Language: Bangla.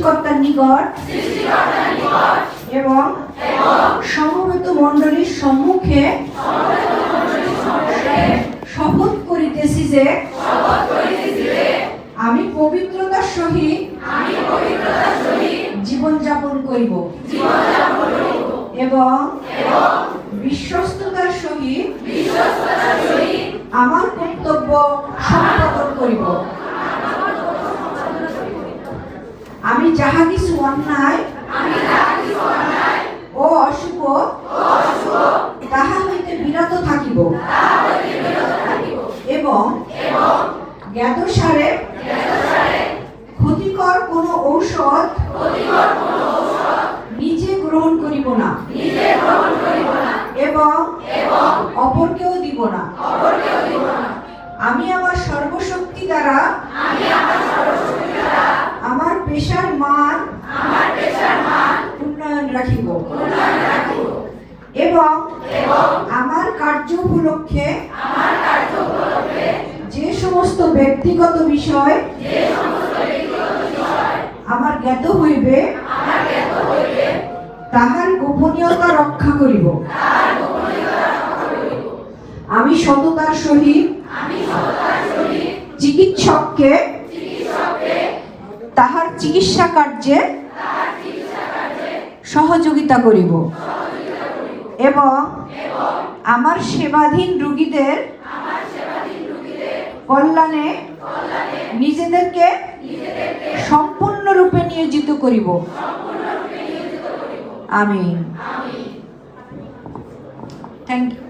সৃষ্টিকর্তার নিকট এবং সমবেত মণ্ডলীর সম্মুখে শপথ করিতেছি যে আমি পবিত্রতার সহিত জীবনযাপন করিব এবং বিশ্বস্ততার সহিত আমার কর্তব্য সম্পাদন করিব। আমি যাহা কিছু অন্যায় ও অশুভ তাহা হইতে বিরত থাকিব এবং জ্ঞাতসারে ক্ষতিকর কোন ঔষধ নিজে গ্রহণ করিব না এবং অপরকেও দিব না। আমি আমার সর্বশক্তি দ্বারা আমার পেশার মান উন্নয়ন রাখিব এবং আমার কার্য উপলক্ষে যে সমস্ত ব্যক্তিগত বিষয় আমার জ্ঞাত হইবে তাহার গোপনীয়তা রক্ষা করিব। আমি সততার সহিত চিকিৎসককে তাহার চিকিৎসা কার্যে সহযোগিতা করিব এবং আমার সেবাধীন রোগীদের কল্যাণে নিজেদেরকে সম্পূর্ণরূপে নিয়োজিত করিব। আমিন। Thank you.